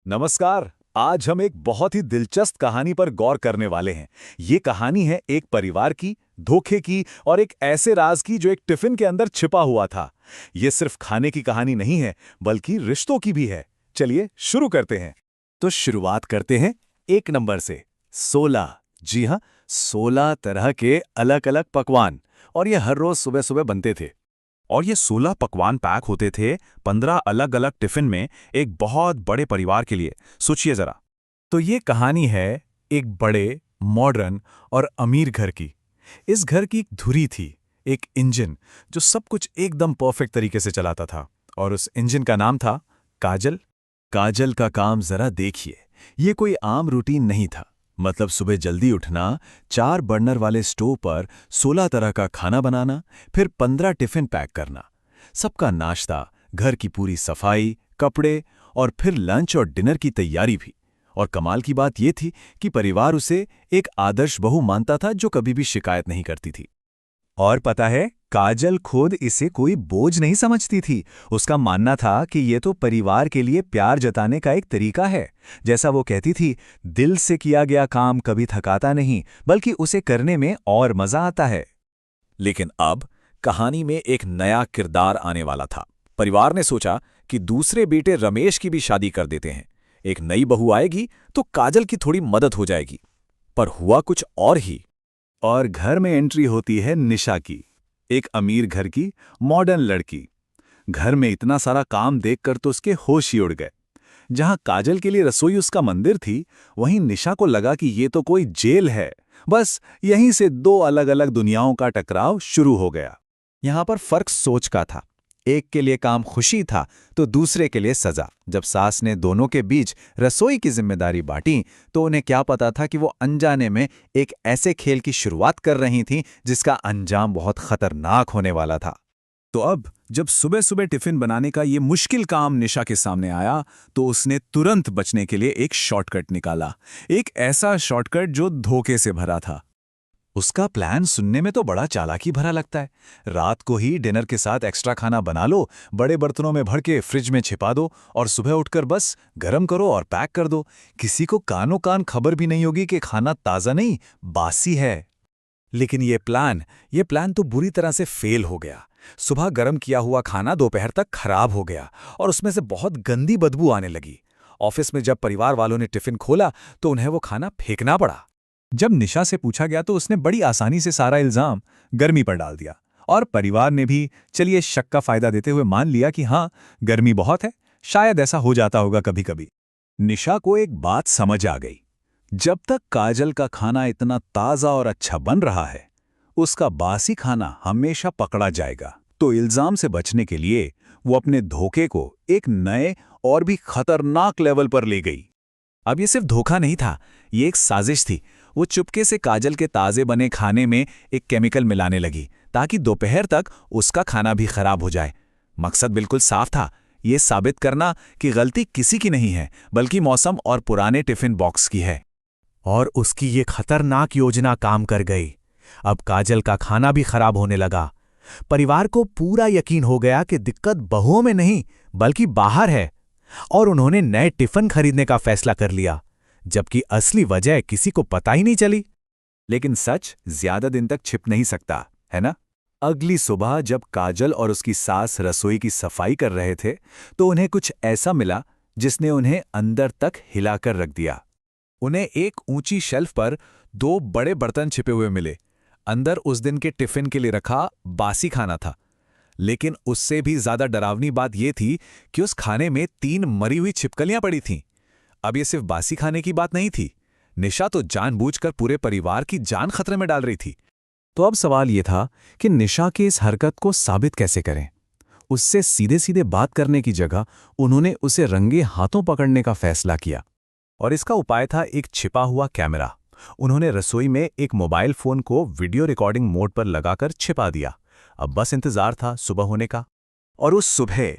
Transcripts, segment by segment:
नमस्कार। आज हम एक बहुत ही दिलचस्प कहानी पर गौर करने वाले हैं। ये कहानी है एक परिवार की, धोखे की और एक ऐसे राज की जो एक टिफिन के अंदर छिपा हुआ था। ये सिर्फ खाने की कहानी नहीं है, बल्कि रिश्तों की भी है। चलिए शुरू करते हैं। तो शुरुआत करते हैं 1 नंबर से। 16। जी हाँ, 16 तरह के अलग अलग पकवान, और ये हर रोज सुबह सुबह बनते थे। और ये 16 पकवान पैक होते थे 15 अलग अलग टिफिन में, एक बहुत बड़े परिवार के लिए। सोचिए जरा। तो ये कहानी है एक बड़े, मॉडर्न और अमीर घर की। इस घर की एक धुरी थी, एक इंजन जो सब कुछ एकदम परफेक्ट तरीके से चलाता था, और उस इंजन का नाम था काजल। काजल का काम जरा देखिए। ये कोई आम रूटीन नहीं था। मतलब सुबह जल्दी उठना, 4 बर्नर वाले स्टोव पर 16 तरह का खाना बनाना, फिर 15 टिफिन पैक करना, सबका नाश्ता, घर की पूरी सफाई, कपड़े, और फिर लंच और डिनर की तैयारी भी। और कमाल की बात यह थी कि परिवार उसे एक आदर्श बहू मानता था जो कभी भी शिकायत नहीं करती थी। और पता है, काजल खुद इसे कोई बोझ नहीं समझती थी। उसका मानना था कि ये तो परिवार के लिए प्यार जताने का एक तरीका है। जैसा वो कहती थी, दिल से किया गया काम कभी थकाता नहीं, बल्कि उसे करने में और मजा आता है। लेकिन अब कहानी में एक नया किरदार आने वाला था। परिवार ने सोचा कि दूसरे बेटे रमेश की भी शादी कर देते हैं। एक नई बहू आएगी तो काजल की थोड़ी मदद हो जाएगी। पर हुआ कुछ और ही। और घर में एंट्री होती है निशा की, एक अमीर घर की मॉडर्न लड़की। घर में इतना सारा काम देखकर तो उसके होश ही उड़ गए। जहां काजल के लिए रसोई उसका मंदिर थी, वहीं निशा को लगा कि ये तो कोई जेल है। बस यहीं से 2 अलग अलग दुनियाओं का टकराव शुरू हो गया। यहां पर फर्क सोच का था। एक के लिए काम खुशी था तो दूसरे के लिए सजा। जब सास ने दोनों के बीच रसोई की जिम्मेदारी बांटी, तो उन्हें क्या पता था कि वो अनजाने में एक ऐसे खेल की शुरुआत कर रही थीं जिसका अंजाम बहुत खतरनाक होने वाला था। तो अब जब सुबह सुबह टिफिन बनाने का ये मुश्किल काम निशा के सामने आया, तो उसने तुरंत बचने के लिए एक शॉर्टकट निकाला। एक ऐसा शॉर्टकट जो धोखे से भरा था। उसका प्लान सुनने में तो बड़ा चालाकी भरा लगता है। रात को ही डिनर के साथ एक्स्ट्रा खाना बना लो, बड़े बर्तनों में भर के फ्रिज में छिपा दो, और सुबह उठकर बस गरम करो और पैक कर दो। किसी को कानों कान खबर भी नहीं होगी कि खाना ताज़ा नहीं, बासी है। लेकिन ये प्लान तो बुरी तरह से फेल हो गया। सुबह गरम किया हुआ खाना दोपहर तक खराब हो गया, और उसमें से बहुत गंदी बदबू आने लगी। ऑफिस में जब परिवार वालों ने टिफिन खोला तो उन्हें वो खाना फेंकना पड़ा। जब निशा से पूछा गया तो उसने बड़ी आसानी से सारा इल्जाम गर्मी पर डाल दिया, और परिवार ने भी चलिए शक का फायदा देते हुए मान लिया कि हाँ, गर्मी बहुत है, शायद ऐसा हो जाता होगा कभी कभी। निशा को एक बात समझ आ गई। जब तक काजल का खाना इतना ताज़ा और अच्छा बन रहा है, उसका बासी खाना हमेशा पकड़ा जाएगा। तो इल्जाम से बचने के लिए वो अपने धोखे को एक नए और भी खतरनाक लेवल पर ले गई। अब ये सिर्फ धोखा नहीं था, ये एक साजिश थी। वो चुपके से काजल के ताज़े बने खाने में एक केमिकल मिलाने लगी, ताकि दोपहर तक उसका खाना भी खराब हो जाए। मकसद बिल्कुल साफ था, ये साबित करना कि गलती किसी की नहीं है, बल्कि मौसम और पुराने टिफिन बॉक्स की है। और उसकी ये खतरनाक योजना काम कर गई। अब काजल का खाना भी खराब होने लगा। परिवार को पूरा यकीन हो गया कि दिक्कत बहुओं में नहीं, बल्कि बाहर है, और उन्होंने नए टिफिन खरीदने का फैसला कर लिया, जबकि असली वजह किसी को पता ही नहीं चली। लेकिन सच ज्यादा दिन तक छिप नहीं सकता, है ना? अगली सुबह जब काजल और उसकी सास रसोई की सफाई कर रहे थे, तो उन्हें कुछ ऐसा मिला जिसने उन्हें अंदर तक हिलाकर रख दिया। उन्हें एक ऊंची शेल्फ पर 2 बड़े बर्तन छिपे हुए मिले। अंदर उस दिन के टिफिन के लिए रखा बासी खाना था। लेकिन उससे भी ज्यादा डरावनी बात यह थी कि उस खाने में 3 मरी हुई छिपकलियां पड़ी थीं। अब ये सिर्फ बासी खाने की बात नहीं थी। निशा तो जानबूझकर पूरे परिवार की जान खतरे में डाल रही थी। तो अब सवाल यह था कि निशा की इस हरकत को साबित कैसे करें। उससे सीधे सीधे बात करने की जगह उन्होंने उसे रंगे हाथों पकड़ने का फैसला किया, और इसका उपाय था एक छिपा हुआ कैमरा। उन्होंने रसोई में एक मोबाइल फोन को वीडियो रिकॉर्डिंग मोड पर लगाकर छिपा दिया। अब बस इंतजार था सुबह होने का। और उस सुबह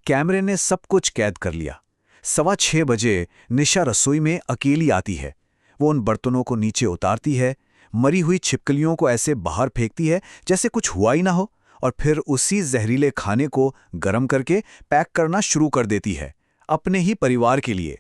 कैमरे ने सब कुछ कैद कर लिया। 6:15 बजे निशा रसोई में अकेली आती है। वो उन बर्तनों को नीचे उतारती है, मरी हुई छिपकलियों को ऐसे बाहर फेंकती है जैसे कुछ हुआ ही ना हो, और फिर उसी जहरीले खाने को गर्म करके पैक करना शुरू कर देती है, अपने ही परिवार के लिए।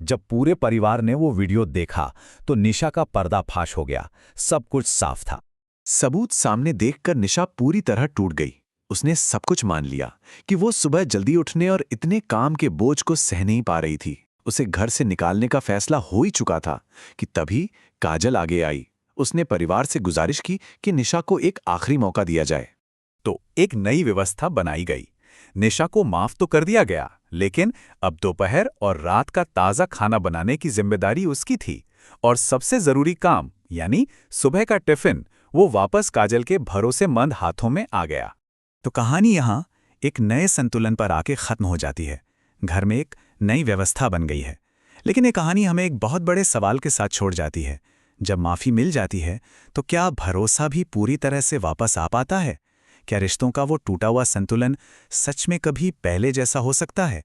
जब पूरे परिवार ने वो वीडियो देखा तो निशा का पर्दाफाश हो गया। सब कुछ साफ था। सबूत सामने देखकर निशा पूरी तरह टूट गई। उसने सब कुछ मान लिया कि वो सुबह जल्दी उठने और इतने काम के बोझ को सह नहीं पा रही थी। उसे घर से निकालने का फैसला हो ही चुका था कि तभी काजल आगे आई। उसने परिवार से गुजारिश की कि निशा को एक आखिरी मौका दिया जाए। तो एक नई व्यवस्था बनाई गई। निशा को माफ तो कर दिया गया, लेकिन अब दोपहर और रात का ताज़ा खाना बनाने की जिम्मेदारी उसकी थी। और सबसे जरूरी काम यानी सुबह का टिफिन वो वापस काजल के भरोसेमंद हाथों में आ गया। तो कहानी यहाँ एक नए संतुलन पर आके खत्म हो जाती है। घर में एक नई व्यवस्था बन गई है, लेकिन ये कहानी हमें एक बहुत बड़े सवाल के साथ छोड़ जाती है। जब माफ़ी मिल जाती है तो क्या भरोसा भी पूरी तरह से वापस आ पाता है? क्या रिश्तों का वो टूटा हुआ संतुलन सच में कभी पहले जैसा हो सकता है?